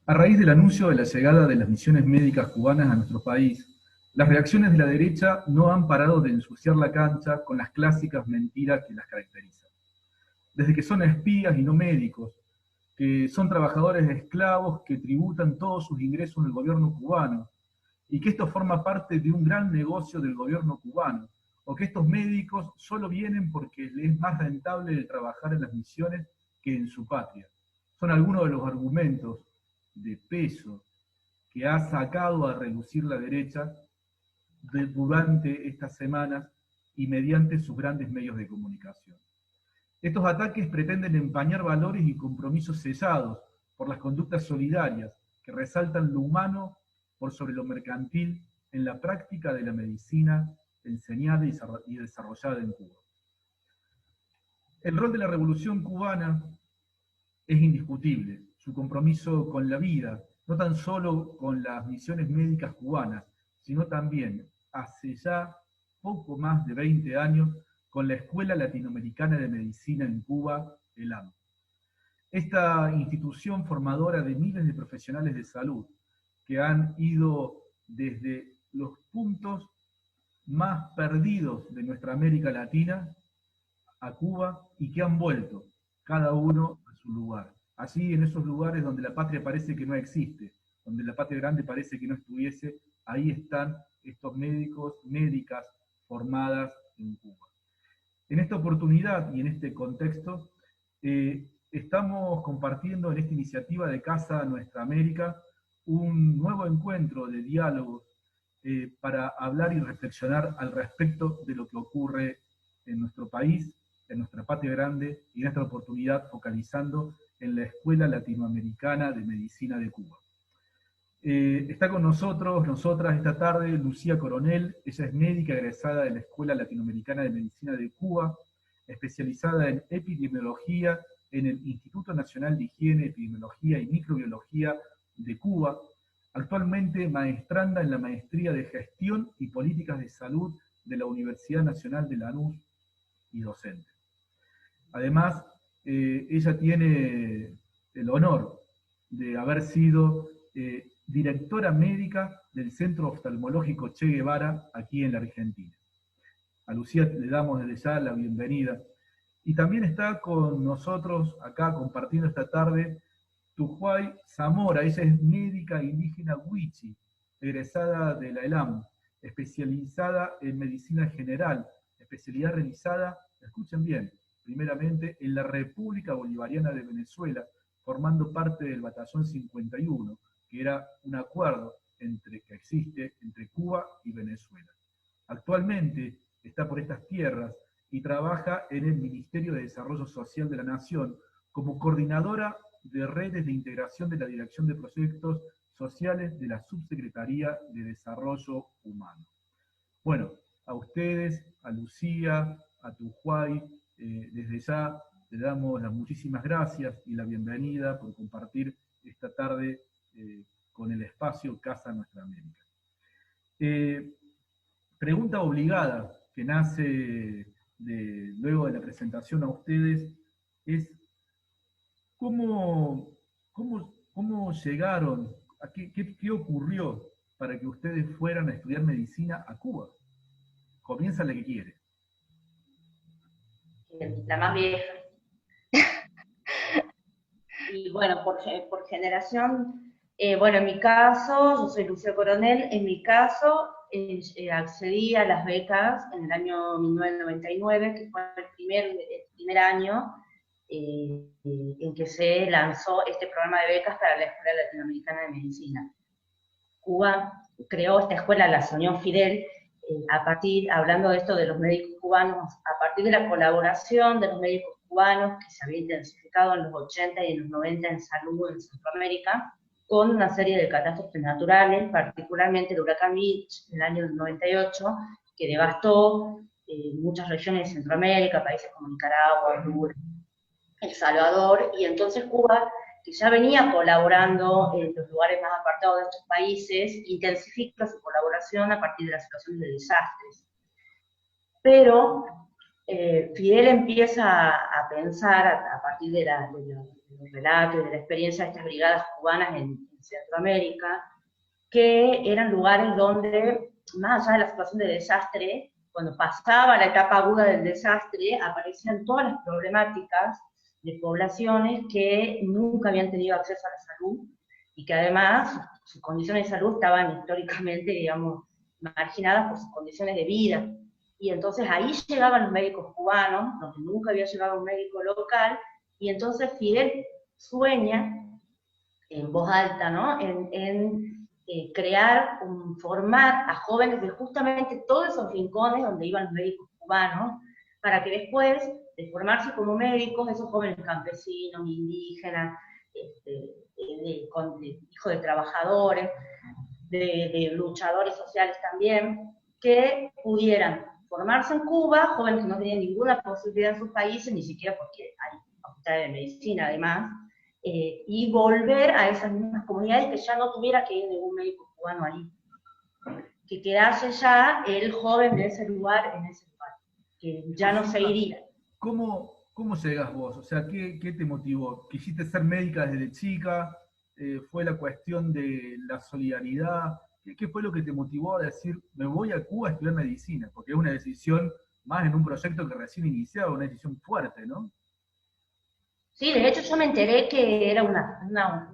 A raíz del anuncio de la llegada de las misiones médicas cubanas a nuestro país, las reacciones de la derecha no han parado de ensuciar la cancha con las clásicas mentiras que las caracterizan. Desde que son espías y no médicos, que son trabajadores esclavos que tributan todos sus ingresos en el gobierno cubano, y que esto forma parte de un gran negocio del gobierno cubano, o que estos médicos solo vienen porque les es más rentable de trabajar en las misiones que en su patria. Son algunos de los argumentos de peso que ha sacado a relucir la derecha durante estas semanas y mediante sus grandes medios de comunicación. Estos ataques pretenden empañar valores y compromisos sellados por las conductas solidarias que resaltan lo humano por sobre lo mercantil en la práctica de la medicina enseñada y desarrollada en Cuba. El rol de la Revolución cubana es indiscutible, su compromiso con la vida, no tan solo con las misiones médicas cubanas, sino también, hace ya poco más de 20 años, con la Escuela Latinoamericana de Medicina en Cuba, ELAM. Esta institución formadora de miles de profesionales de salud que han ido desde los puntos más perdidos de nuestra América Latina a Cuba y que han vuelto, cada uno a su lugar. Allí, en esos lugares donde la patria parece que no existe, donde la patria grande parece que no estuviese, ahí están estos médicos, médicas formadas en Cuba. En esta oportunidad y en este contexto, estamos compartiendo en esta iniciativa de Casa Nuestra América un nuevo encuentro de diálogos para hablar y reflexionar al respecto de lo que ocurre en nuestro país, en nuestra patria grande y en esta oportunidad focalizando en la Escuela Latinoamericana de Medicina de Cuba. Está con nosotras esta tarde, Lucía Coronel. Ella es médica egresada de la Escuela Latinoamericana de Medicina de Cuba, especializada en epidemiología en el Instituto Nacional de Higiene, Epidemiología y Microbiología de Cuba, actualmente maestranda en la Maestría de Gestión y Políticas de Salud de la Universidad Nacional de Lanús y docente. Además, ella tiene el honor de haber sido directora médica del Centro Oftalmológico Che Guevara aquí en la Argentina. A Lucía le damos desde ya la bienvenida. Y también está con nosotros acá compartiendo esta tarde Tujuay Zamora. Ella es médica indígena Huichi, egresada de la ELAM, especializada en medicina general, especialidad realizada, escuchen bien, primeramente en la República Bolivariana de Venezuela, formando parte del Batallón 51, que era un acuerdo que existe entre Cuba y Venezuela. Actualmente está por estas tierras y trabaja en el Ministerio de Desarrollo Social de la Nación como coordinadora de redes de integración de la Dirección de Proyectos Sociales de la Subsecretaría de Desarrollo Humano. Bueno, a ustedes, a Lucía, a Tujuay, desde ya le damos las muchísimas gracias y la bienvenida por compartir esta tarde con el espacio Casa Nuestra América. Pregunta obligada que nace luego de la presentación a ustedes es ¿cómo llegaron, qué ocurrió para que ustedes fueran a estudiar medicina a Cuba? Comienza la que quiere. La más vieja. Y bueno, por generación, bueno, en mi caso, yo soy Lucía Coronel, en mi caso accedí a las becas en el año 1999, que fue el primer año en que se lanzó este programa de becas para la Escuela Latinoamericana de Medicina. Cuba creó esta escuela, la soñó Fidel, hablando de esto de los médicos cubanos, a partir de la colaboración de los médicos cubanos que se había intensificado en los 80 y en los 90 en salud en Centroamérica, con una serie de catástrofes naturales, particularmente el huracán Mitch en el año 98, que devastó muchas regiones de Centroamérica, países como Nicaragua, Honduras, El Salvador, y entonces Cuba, que ya venía colaborando en los lugares más apartados de estos países, intensifica su colaboración a partir de las situaciones de desastres. Pero Fidel empieza a pensar, a partir de los relatos y de la experiencia de estas brigadas cubanas en Centroamérica, que eran lugares donde, más allá de la situación de desastre, cuando pasaba la etapa aguda del desastre, aparecían todas las problemáticas de poblaciones que nunca habían tenido acceso a la salud y que además sus condiciones de salud estaban históricamente, digamos, marginadas por sus condiciones de vida. Y entonces ahí llegaban los médicos cubanos, donde nunca había llegado un médico local, y entonces Fidel sueña en voz alta, ¿no? Crear, formar a jóvenes de justamente todos esos rincones donde iban los médicos cubanos, para que después de formarse como médicos, esos jóvenes campesinos, indígenas, hijos de trabajadores, de luchadores sociales también, que pudieran formarse en Cuba, jóvenes que no tenían ninguna posibilidad en sus países, ni siquiera porque hay facultades de medicina además, y volver a esas mismas comunidades, que ya no tuviera que ir ningún médico cubano ahí, que quedase ya el joven de ese lugar en ese lugar, que ya no se iría. ¿Cómo llegas vos? O sea, ¿qué te motivó? ¿Quisiste ser médica desde chica? ¿Fue la cuestión de la solidaridad? ¿Qué fue lo que te motivó a decir, me voy a Cuba a estudiar medicina? Porque es una decisión más en un proyecto que recién iniciaba, una decisión fuerte, ¿no? Sí, de hecho yo me enteré que era una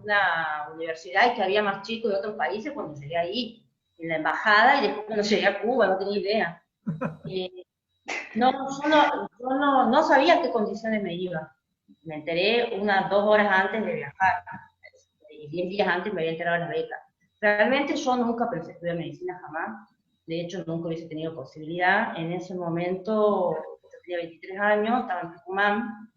universidad y que había más chicos de otros países cuando llegué ahí, en la embajada, y después cuando llegué a Cuba, no tenía idea. Eh, no, yo no sabía en qué condiciones me iba. Me enteré unas 2 horas antes de viajar, y 10 días antes me había enterado de las becas. Realmente yo nunca pensé estudiar medicina, jamás. De hecho, nunca hubiese tenido posibilidad. En ese momento, yo tenía 23 años, estaba en Tucumán,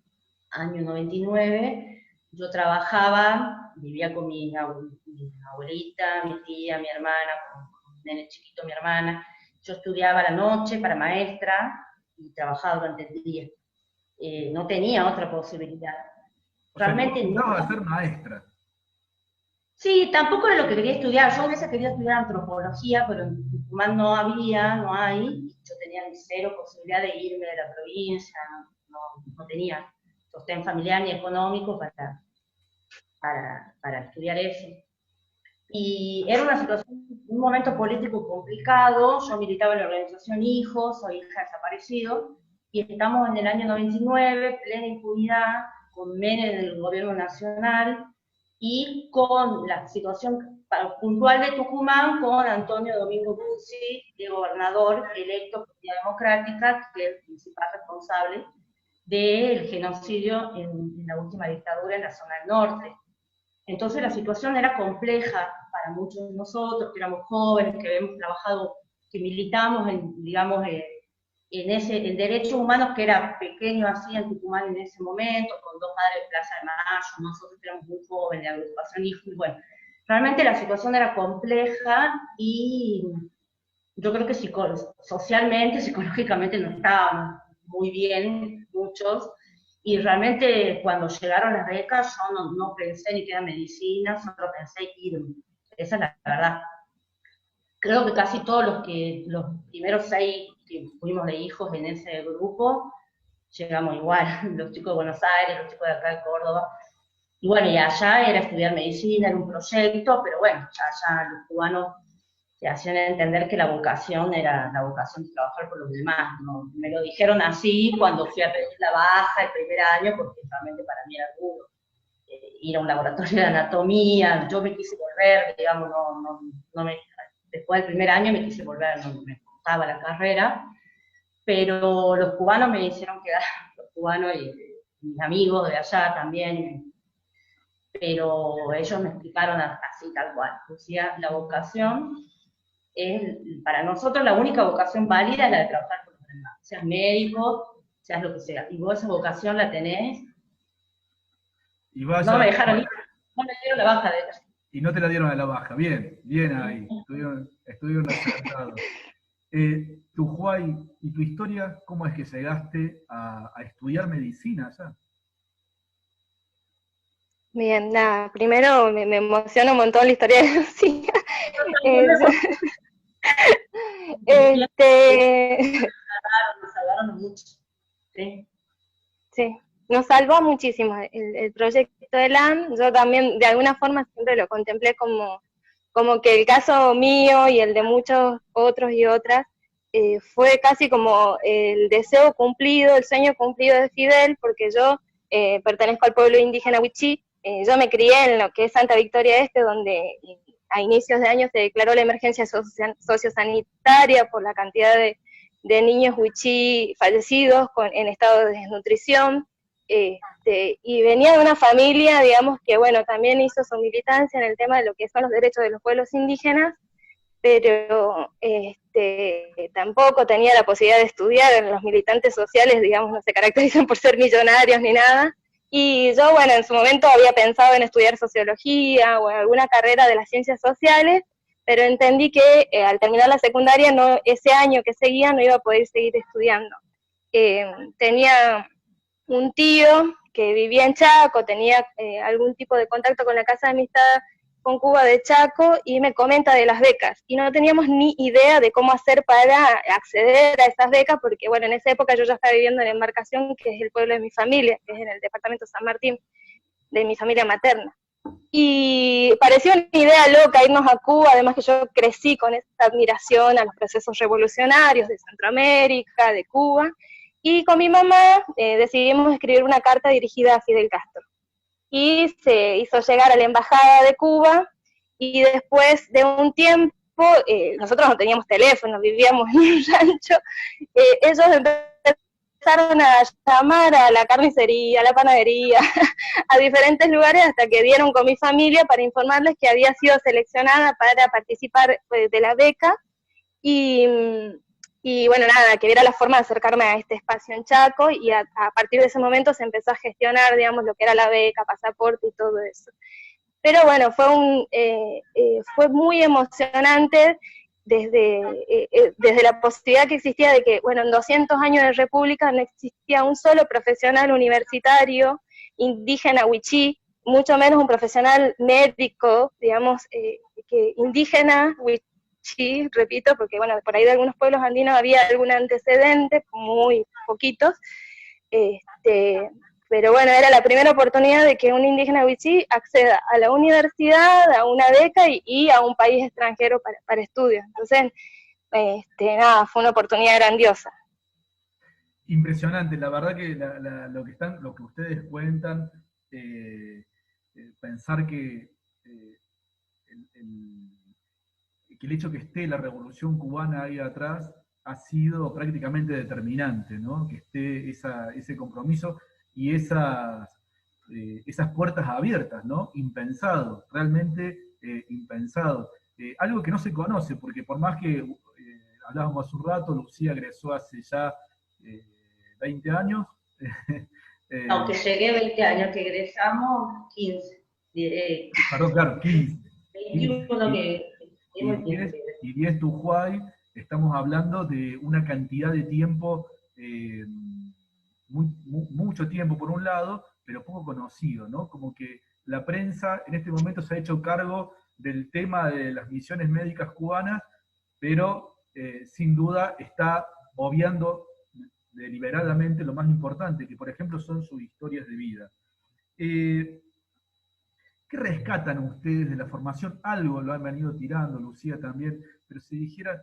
año 99, yo trabajaba, vivía con mi abuelita, mi tía, mi hermana, con un nene chiquito, mi hermana. Yo estudiaba a la noche para maestra y trabajaba durante el día. No tenía otra posibilidad. O sea, que vos Realmente no. apuntabas a ser maestra. Sí, tampoco era lo que quería estudiar. Yo a veces quería estudiar antropología, pero en Tucumán no había, no hay. Yo tenía cero posibilidad de irme de la provincia, no tenía sostén familiar ni económico para estudiar eso. Y era una situación, un momento político complicado. Yo militaba en la organización Hijos, soy hija de desaparecido, y estamos en el año 99, plena impunidad, con Menem en el gobierno nacional, y con la situación puntual de Tucumán, con Antonio Domingo Bussi, de gobernador electo por vía democrática, que es el principal responsable del genocidio en la última dictadura en la zona del norte. Entonces la situación era compleja para muchos de nosotros, que éramos jóvenes, que habíamos trabajado, que militamos en, digamos, en derechos humanos, que era pequeño así en Tucumán en ese momento, con 2 madres de Plaza de Mayo, nosotros éramos muy jóvenes, de agrupación Hijo, y bueno, realmente la situación era compleja y yo creo que socialmente, psicológicamente no estábamos muy bien muchos, y realmente cuando llegaron las becas yo no pensé ni que era medicina, solo pensé irme, esa es la verdad. Creo que casi todos los primeros 6 que fuimos de hijos en ese grupo, llegamos igual, los chicos de Buenos Aires, los chicos de acá de Córdoba, y bueno, y allá era estudiar medicina, era un proyecto, pero bueno, ya los cubanos te hacían entender que la vocación era la vocación de trabajar por los demás, ¿no? Me lo dijeron así cuando fui a pedir la baja el primer año, porque realmente para mí era duro. Ir a un laboratorio de anatomía, yo me quise volver, digamos, después del primer año me quise volver, no me gustaba la carrera, pero los cubanos me hicieron quedar, los cubanos y mis amigos de allá también, pero ellos me explicaron así tal cual, o sea, la vocación es, para nosotros la única vocación válida es la de trabajar con los demás, seas médico, seas lo que sea, y vos esa vocación la tenés. Y No vaya, me dejaron ir, no me dieron la baja de ella. y no te la dieron a la baja. Bien, bien ahí. Estuvieron acertados. Tujuay, ¿y tu historia cómo es que llegaste a estudiar medicina allá? Bien, nada, primero me emociona un montón la historia de Lucía. Este, Nos salvaron mucho. ¿Sí? sí, nos salvó muchísimo el proyecto proyecto ELAM, yo también de alguna forma siempre lo contemplé como que el caso mío y el de muchos otros y otras fue casi como el deseo cumplido, el sueño cumplido de Fidel, porque yo pertenezco al pueblo indígena Wichí, yo me crié en lo que es Santa Victoria Este, donde a inicios de año se declaró la emergencia sociosanitaria por la cantidad de niños Wichí fallecidos en estado de desnutrición, y venía de una familia, digamos, que bueno, también hizo su militancia en el tema de lo que son los derechos de los pueblos indígenas, pero tampoco tenía la posibilidad de estudiar. Los militantes sociales, digamos, no se caracterizan por ser millonarios ni nada, y yo, bueno, en su momento había pensado en estudiar sociología o alguna carrera de las ciencias sociales, pero entendí que al terminar la secundaria, ese año que seguía no iba a poder seguir estudiando. Tenía un tío que vivía en Chaco, tenía algún tipo de contacto con la Casa de Amistad con Cuba de Chaco, y me comenta de las becas, y no teníamos ni idea de cómo hacer para acceder a esas becas, porque bueno, en esa época yo ya estaba viviendo en Embarcación, que es el pueblo de mi familia, que es en el departamento San Martín, de mi familia materna. Y pareció una idea loca irnos a Cuba, además que yo crecí con esa admiración a los procesos revolucionarios de Centroamérica, de Cuba, y con mi mamá decidimos escribir una carta dirigida a Fidel Castro. Y se hizo llegar a la embajada de Cuba, y después de un tiempo, nosotros no teníamos teléfono, vivíamos en un rancho, ellos empezaron a llamar a la carnicería, a la panadería, a diferentes lugares, hasta que dieron con mi familia para informarles que había sido seleccionada para participar de la beca, y bueno, nada, que viera la forma de acercarme a este espacio en Chaco, y a partir de ese momento se empezó a gestionar, digamos, lo que era la beca, pasaporte y todo eso. Pero bueno, fue muy emocionante desde la posibilidad que existía de que, bueno, en 200 años de República no existía un solo profesional universitario indígena Wichí, mucho menos un profesional médico, digamos, que indígena Wichí, sí, repito, porque bueno, por ahí de algunos pueblos andinos había algún antecedente, muy poquitos, pero bueno, era la primera oportunidad de que un indígena wichí acceda a la universidad, a una beca y a un país extranjero para estudios. Entonces, nada, fue una oportunidad grandiosa. Impresionante, la verdad que lo que ustedes cuentan, pensar que el hecho que esté la revolución cubana ahí atrás ha sido prácticamente determinante, ¿no? Que esté ese compromiso y esas puertas abiertas, ¿no? Impensado, realmente impensado. Algo que no se conoce, porque por más que hablábamos hace un rato, Lucía egresó hace ya 20 años. Aunque llegué 20 años, que egresamos 15. Perdón, claro, 15. 21 que... Y 10 Tujuay, estamos hablando de una cantidad de tiempo, mucho tiempo por un lado, pero poco conocido, ¿no? Como que la prensa en este momento se ha hecho cargo del tema de las misiones médicas cubanas, pero sin duda está obviando deliberadamente lo más importante, que por ejemplo son sus historias de vida. ¿Qué rescatan ustedes de la formación? Algo lo han venido tirando, Lucía también, pero si dijera,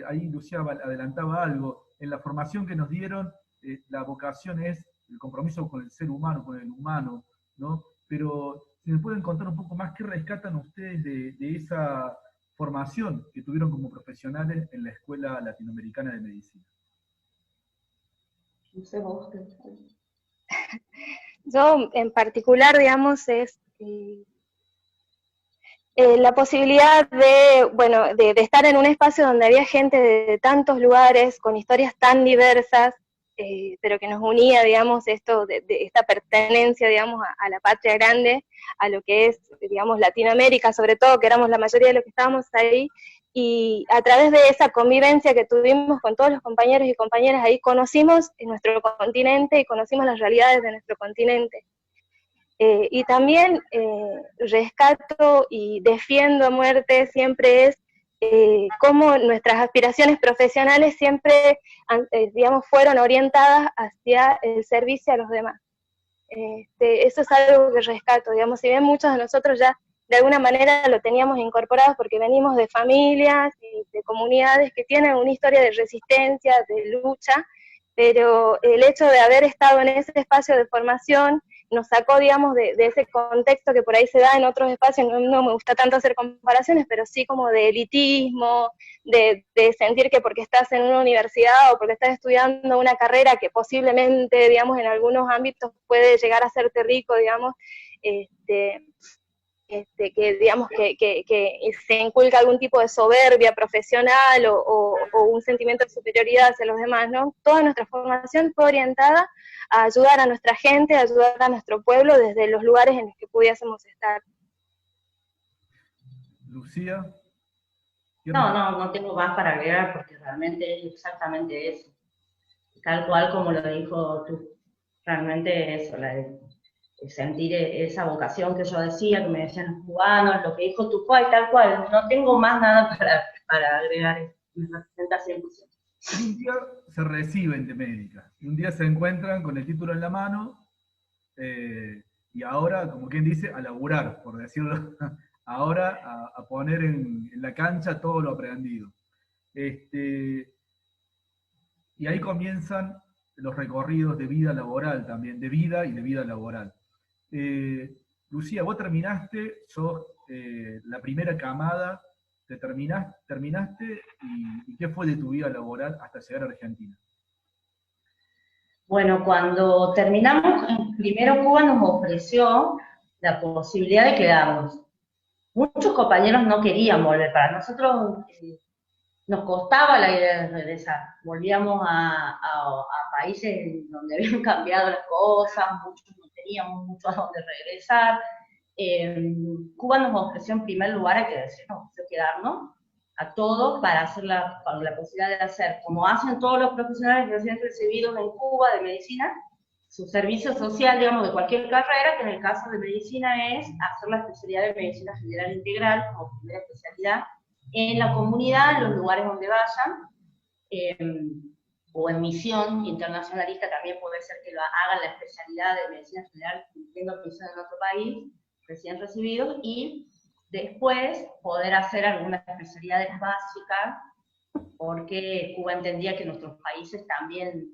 ahí Lucía adelantaba algo, en la formación que nos dieron, la vocación es el compromiso con el ser humano, con el humano, ¿no? Pero si me pueden contar un poco más, ¿qué rescatan ustedes de esa formación que tuvieron como profesionales en la Escuela Latinoamericana de Medicina? No sé vos. Yo en particular, digamos, es la posibilidad de estar en un espacio donde había gente de tantos lugares, con historias tan diversas, pero que nos unía, digamos, esto de esta pertenencia, digamos, a la patria grande, a lo que es, digamos, Latinoamérica, sobre todo, que éramos la mayoría de los que estábamos ahí, y a través de esa convivencia que tuvimos con todos los compañeros y compañeras ahí, conocimos nuestro continente y conocimos las realidades de nuestro continente. Y también rescato y defiendo a muerte siempre es cómo nuestras aspiraciones profesionales siempre, digamos, fueron orientadas hacia el servicio a los demás. Eso es algo que rescato, digamos, si bien muchos de nosotros ya de alguna manera lo teníamos incorporado porque venimos de familias y de comunidades que tienen una historia de resistencia, de lucha, pero el hecho de haber estado en ese espacio de formación nos sacó, digamos, de ese contexto que por ahí se da en otros espacios. No me gusta tanto hacer comparaciones, pero sí como de elitismo, de sentir que porque estás en una universidad o porque estás estudiando una carrera que posiblemente, digamos, en algunos ámbitos puede llegar a hacerte rico, digamos, que digamos que se inculca algún tipo de soberbia profesional o un sentimiento de superioridad hacia los demás, ¿no? Toda nuestra formación fue orientada a ayudar a nuestra gente, a ayudar a nuestro pueblo desde los lugares en los que pudiésemos estar. Lucía. No tengo más para agregar porque realmente es exactamente eso. Tal cual como lo dijo tú. Realmente eso, sentir esa vocación que yo decía, que me decían los cubanos, lo que dijo Tupac, tal cual. No tengo más nada para agregar. Me representa 100%. Un día se reciben de médica, y un día se encuentran con el título en la mano, y ahora, como quien dice, a laburar, por decirlo, ahora a poner en la cancha todo lo aprendido. Y ahí comienzan los recorridos de vida laboral también, de vida y de vida laboral. Lucía, vos terminaste, sos la primera camada, terminaste y ¿qué fue de tu vida laboral hasta llegar a Argentina? Bueno, cuando terminamos, primero Cuba nos ofreció la posibilidad de quedarnos. Muchos compañeros no querían volver, para nosotros nos costaba la idea de regresar. Volvíamos a países donde habían cambiado las cosas, muchos no teníamos mucho a dónde regresar. Cuba nos ofreció en primer lugar, hay que decir, nos ofreció quedarnos a todos para hacer la posibilidad de hacer, como hacen todos los profesionales recién recibidos en Cuba de medicina, su servicio social, digamos, de cualquier carrera, que en el caso de medicina es hacer la especialidad de medicina general integral como primera especialidad en la comunidad, en los lugares donde vayan, o en misión internacionalista también puede ser que lo hagan la especialidad de medicina general cumpliendo misión en otro país, recién recibidos, y después poder hacer algunas especialidades básicas, porque Cuba entendía que nuestros países también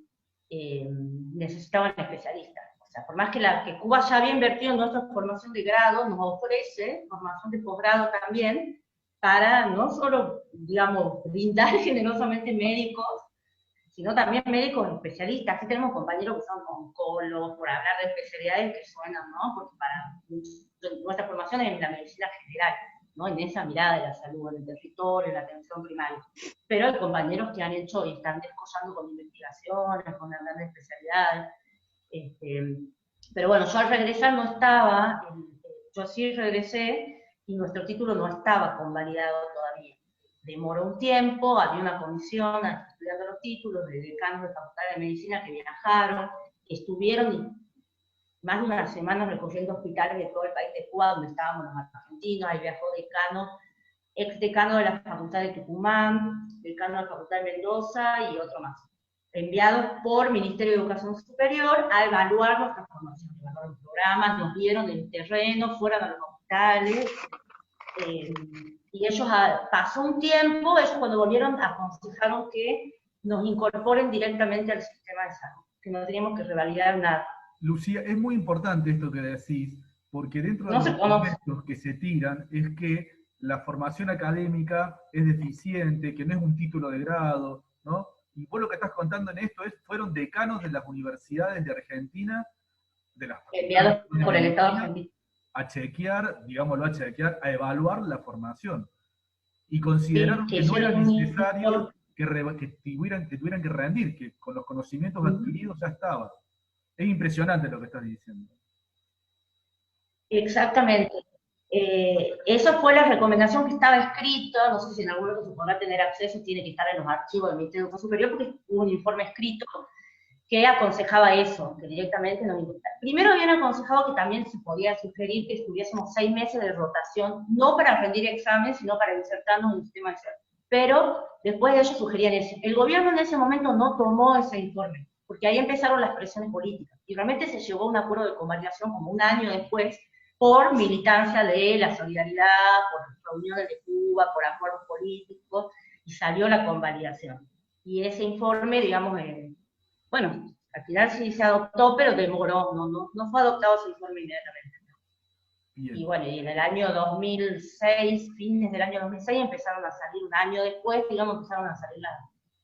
necesitaban especialistas. O sea, por más que Cuba ya había invertido en nuestra formación de grado, nos ofrece formación de posgrado también, para no solo, digamos, brindar generosamente médicos, sino también médicos especialistas. Aquí tenemos compañeros que son oncólogos, por hablar de especialidades que suenan, ¿no? Porque para nuestra formación es en la medicina general, ¿no? En esa mirada de la salud, en el territorio, en la atención primaria. Pero hay compañeros que han hecho y están descollando con investigaciones, con grandes especialidades. Pero bueno, yo al regresar no estaba, yo sí regresé, y nuestro título no estaba convalidado todavía. Demoró un tiempo, había una comisión estudiando los títulos de decanos de Facultad de Medicina que viajaron, que estuvieron más de una semana recorriendo hospitales de todo el país de Cuba, donde estábamos los argentinos. Ahí viajó decano, ex decano de la Facultad de Tucumán, decano de la Facultad de Mendoza y otro más, enviados por Ministerio de Educación Superior a evaluar nuestra formación, evaluaron programas, nos vieron en el terreno, fueron a los hospitales, y ellos, pasó un tiempo, ellos cuando volvieron aconsejaron que nos incorporen directamente al sistema de salud, que no teníamos que revalidar nada. Lucía, es muy importante esto que decís, porque dentro de los argumentos que se tiran es que la formación académica es deficiente, que no es un título de grado, ¿no? Y vos lo que estás contando en esto fueron decanos de las universidades de Argentina, enviados por el Estado argentino, a chequear, digámoslo, a evaluar la formación. Y consideraron que no era necesario que tuvieran que rendir, que con los conocimientos adquiridos ya estaba. Es impresionante lo que estás diciendo. Exactamente. Esa fue la recomendación que estaba escrita, no sé si en algún momento se podrá tener acceso, tiene que estar en los archivos del Ministerio de Educación Superior, porque hubo un informe escrito que aconsejaba eso, que directamente nos importaba. Primero habían aconsejado que también se podía sugerir que estuviésemos 6 meses de rotación, no para rendir examen, sino para insertarnos en el sistema de salud. Pero después de ello sugerían eso. El gobierno en ese momento no tomó ese informe. porque ahí empezaron las presiones políticas, y realmente se llegó a un acuerdo de convalidación como un año después, por militancia de la solidaridad, por reuniones de Cuba, por acuerdos políticos, y salió la convalidación. Y ese informe, digamos, bueno, al final sí se adoptó, pero demoró, no fue adoptado ese informe inmediatamente. Bien. Y bueno, y en el año 2006, fines del año 2006, empezaron a salir, un año después, digamos, empezaron a salir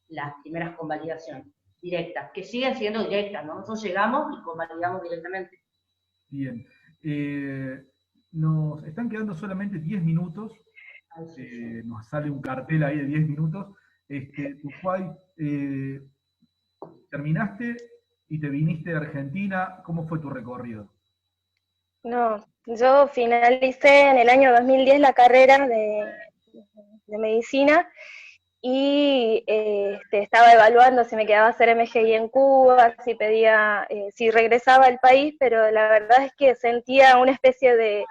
las primeras convalidaciones directas, que siguen siendo directas, ¿no? Nosotros llegamos y convalidamos directamente. Bien. Nos están quedando solamente 10 minutos. Nos sale un cartel ahí de 10 minutos. Ushuay, terminaste y te viniste de Argentina. ¿Cómo fue tu recorrido? No, yo finalicé en el año 2010 la carrera de medicina y estaba evaluando si me quedaba a hacer MGI en Cuba, si pedía, si regresaba al país, pero la verdad es que sentía una especie de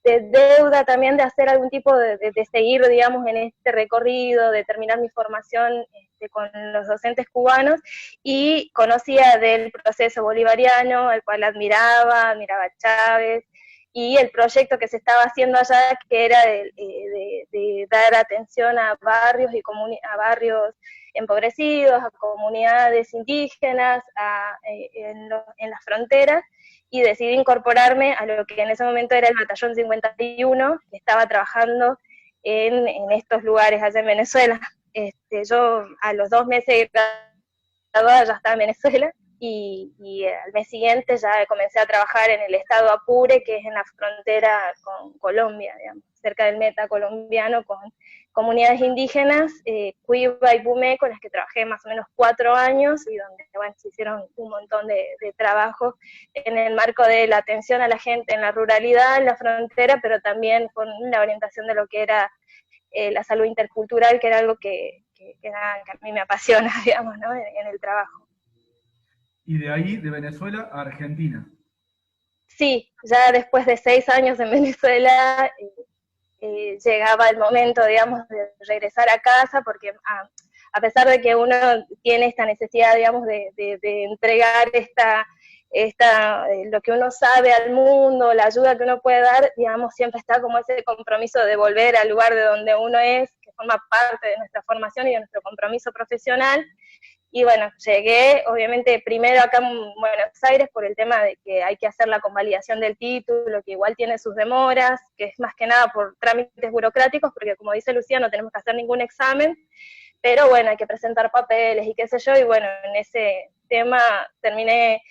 deuda también de hacer algún tipo de seguir, digamos, en este recorrido, de terminar mi formación con los docentes cubanos, y conocía del proceso bolivariano, el cual admiraba a Chávez, y el proyecto que se estaba haciendo allá, que era de dar atención a barrios y a barrios empobrecidos, a comunidades indígenas, en las fronteras, y decidí incorporarme a lo que en ese momento era el Batallón 51, que estaba trabajando en estos lugares allá en Venezuela. Yo a los 2 meses de graduada ya estaba en Venezuela, y al mes siguiente ya comencé a trabajar en el estado Apure, que es en la frontera con Colombia, digamos, cerca del Meta colombiano, con comunidades indígenas, Cuiva y Pumé, con las que trabajé más o menos 4 años, y donde bueno, se hicieron un montón de trabajos en el marco de la atención a la gente en la ruralidad, en la frontera, pero también con la orientación de lo que era la salud intercultural, que era algo que a mí me apasiona, digamos, ¿no? en el trabajo. Y de ahí, de Venezuela a Argentina. Sí, ya después de 6 años en Venezuela, llegaba el momento, digamos, de regresar a casa, porque a pesar de que uno tiene esta necesidad, digamos, de entregar lo que uno sabe al mundo, la ayuda que uno puede dar, digamos, siempre está como ese compromiso de volver al lugar de donde uno es, que forma parte de nuestra formación y de nuestro compromiso profesional. Y bueno, llegué, obviamente, primero acá en Buenos Aires por el tema de que hay que hacer la convalidación del título, que igual tiene sus demoras, que es más que nada por trámites burocráticos, porque como dice Lucía, no tenemos que hacer ningún examen, pero bueno, hay que presentar papeles y qué sé yo, y bueno, en ese tema terminé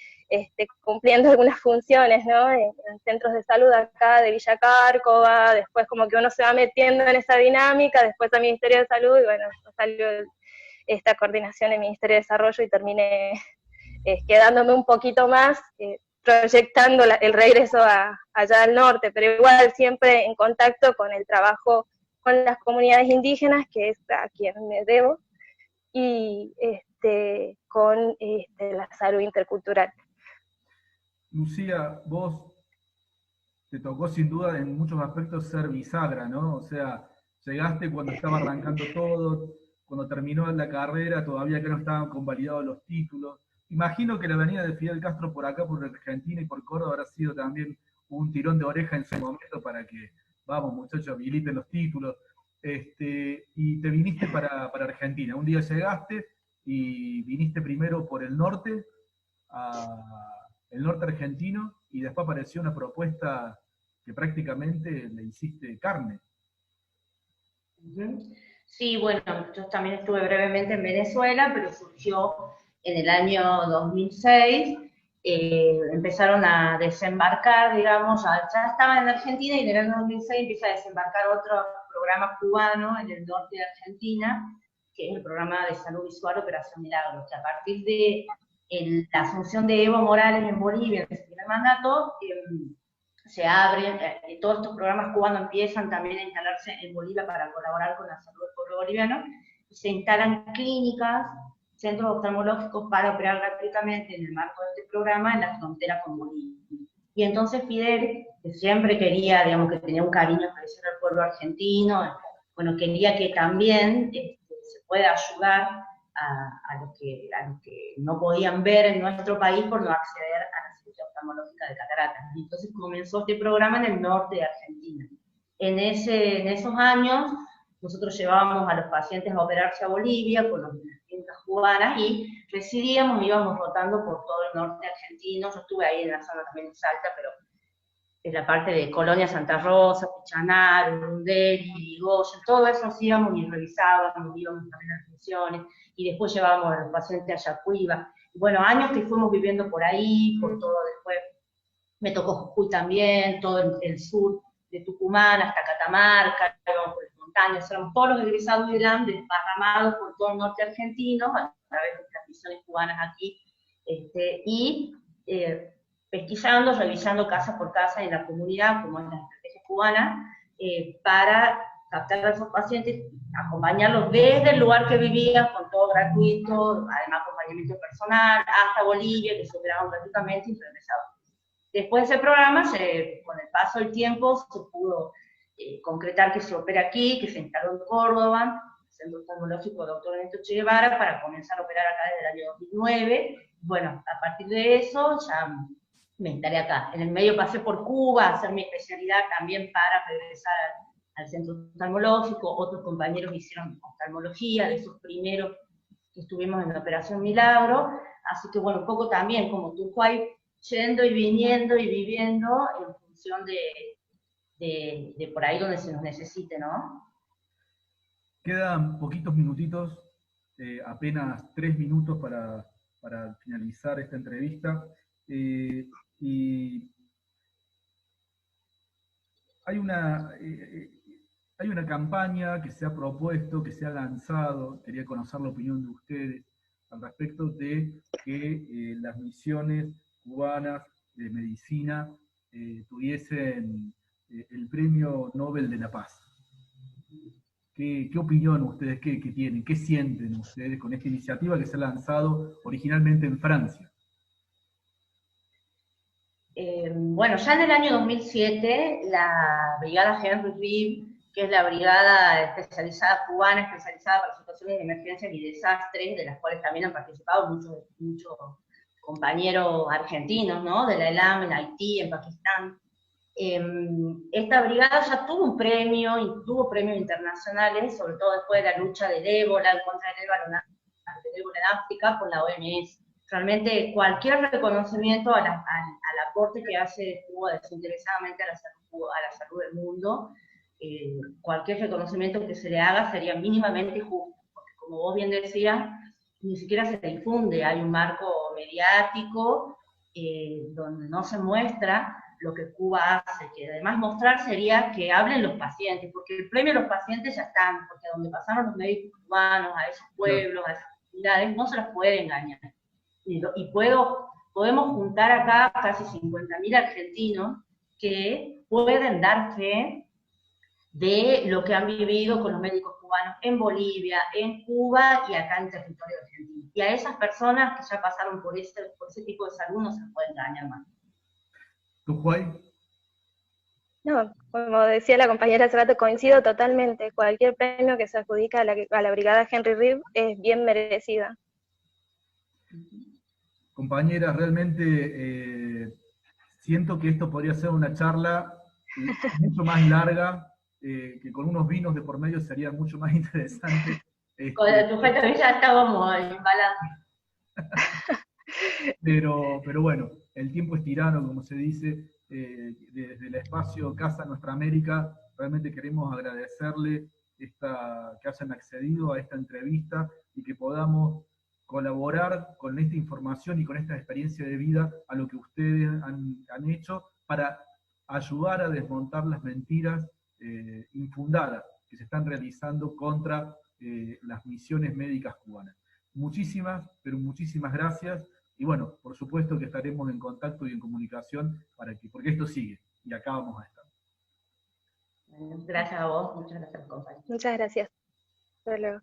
cumpliendo algunas funciones, ¿no? En centros de salud acá de Villa Cárcova, después como que uno se va metiendo en esa dinámica, después al Ministerio de Salud, y bueno, salió esta coordinación en Ministerio de Desarrollo, y terminé quedándome un poquito más, proyectando el regreso allá al norte, pero igual siempre en contacto con el trabajo con las comunidades indígenas, que es a quien me debo, y con la salud intercultural. Lucía, vos te tocó sin duda en muchos aspectos ser bisagra, ¿no? O sea, llegaste cuando estaba arrancando todo, cuando terminó la carrera, todavía que no estaban convalidados los títulos. Imagino que la venida de Fidel Castro por acá, por Argentina y por Córdoba, habrá sido también un tirón de oreja en su momento para que, vamos muchachos, habiliten los títulos. Y te viniste para Argentina. Un día llegaste y viniste primero por el norte, el norte argentino, y después apareció una propuesta que prácticamente le hiciste carne. Sí, bueno, yo también estuve brevemente en Venezuela, pero surgió en el año 2006, empezaron a desembarcar, digamos, ya estaba en Argentina, y en el año 2006 empieza a desembarcar otro programa cubano en el norte de Argentina, que es el programa de salud visual Operación Milagro, que a partir de la asunción de Evo Morales en Bolivia, en el primer mandato, se abren, todos estos programas cubanos empiezan también a instalarse en Bolivia para colaborar con la salud del pueblo boliviano, y se instalan clínicas, centros oftalmológicos para operar gratuitamente en el marco de este programa en la frontera con Bolivia. Y entonces Fidel, que siempre quería, digamos, que tenía un cariño especial al pueblo argentino, bueno, quería que también se pueda ayudar a los que no podían ver en nuestro país por no acceder a la cirugía oftalmológica de cataratas. Y entonces comenzó este programa en el norte de Argentina. En esos años, nosotros llevábamos a los pacientes a operarse a Bolivia con las clínicas cubanas y residíamos, íbamos rotando por todo el norte argentino. Yo estuve ahí en la zona también de Salta, pero en la parte de Colonia Santa Rosa, Pichanar, Urundeli, Irigoyen, todo eso nos íbamos y revisábamos, íbamos también a las misiones, y después llevábamos a los pacientes a Yacuiba. Bueno, años que fuimos viviendo por ahí, por todo después, me tocó Jujuy también, todo el sur de Tucumán hasta Catamarca, íbamos por las montañas, éramos todos los egresados de ILAM desparramados por todo el norte argentino, a través de las misiones cubanas aquí, pesquisando, revisando casa por casa en la comunidad, como es la estrategia cubana, para captar a esos pacientes, acompañarlos desde el lugar que vivían, con todo gratuito, además acompañamiento personal, hasta Bolivia, que se operaban gratuitamente y regresaban. Después de ese programa, con el paso del tiempo, se pudo concretar que se opera aquí, que se instaló en Córdoba, el Centro Oftalmológico Dr. Ernesto Che Guevara, para comenzar a operar acá desde el año 2009. Bueno, a partir de eso ya me instalé acá. En el medio pasé por Cuba a hacer mi especialidad también para regresar al centro oftalmológico. Otros compañeros hicieron oftalmología, de esos primeros que estuvimos en la Operación Milagro. Así que bueno, un poco también como Turquay, yendo y viniendo y viviendo en función de por ahí donde se nos necesite, ¿no? Quedan poquitos minutitos, apenas 3 minutos para finalizar esta entrevista. Y hay una campaña que se ha propuesto, que se ha lanzado, quería conocer la opinión de ustedes al respecto de que las misiones cubanas de medicina tuviesen el Premio Nobel de la Paz. ¿Qué opinión ustedes qué tienen? ¿Qué sienten ustedes con esta iniciativa que se ha lanzado originalmente en Francia? Bueno, ya en el año 2007, la Brigada Henry Reeve, que es la brigada especializada cubana, especializada para situaciones de emergencia y desastres, de las cuales también han participado muchos compañeros argentinos, ¿no? De la ELAM, en Haití, en Pakistán. Esta brigada ya tuvo un premio, y tuvo premios internacionales, sobre todo después de la lucha del ébola, en contra del ébola en África, por la OMS. Realmente cualquier reconocimiento al aporte que hace Cuba desinteresadamente a la salud del mundo, cualquier reconocimiento que se le haga sería mínimamente justo, porque como vos bien decías, ni siquiera se difunde, hay un marco mediático donde no se muestra lo que Cuba hace, que además mostrar sería que hablen los pacientes, porque el premio a los pacientes ya están, porque donde pasaron los médicos cubanos, a esos pueblos, a esas comunidades, no se los puede engañar. Y podemos juntar acá casi 50.000 argentinos que pueden dar fe de lo que han vivido con los médicos cubanos en Bolivia, en Cuba y acá en territorio argentino. Y a esas personas que ya pasaron por ese tipo de salud no se les puede engañar más. ¿Turquay? No, como decía la compañera hace rato, coincido totalmente. Cualquier premio que se adjudica a la Brigada Henry Reeve es bien merecida. Compañeras, realmente siento que esto podría ser una charla mucho más larga, que con unos vinos de por medio sería mucho más interesante. Con el sujeto ya estábamos en balance. Pero bueno, el tiempo es tirano, como se dice. Desde el espacio Casa Nuestra América, realmente queremos agradecerle que hayan accedido a esta entrevista y que podamos colaborar con esta información y con esta experiencia de vida a lo que ustedes han hecho para ayudar a desmontar las mentiras infundadas que se están realizando contra las misiones médicas cubanas. Muchísimas, pero muchísimas gracias. Y bueno, por supuesto que estaremos en contacto y en comunicación porque esto sigue, y acá vamos a estar. Gracias a vos, muchas gracias, compañero. Muchas gracias. Hasta luego.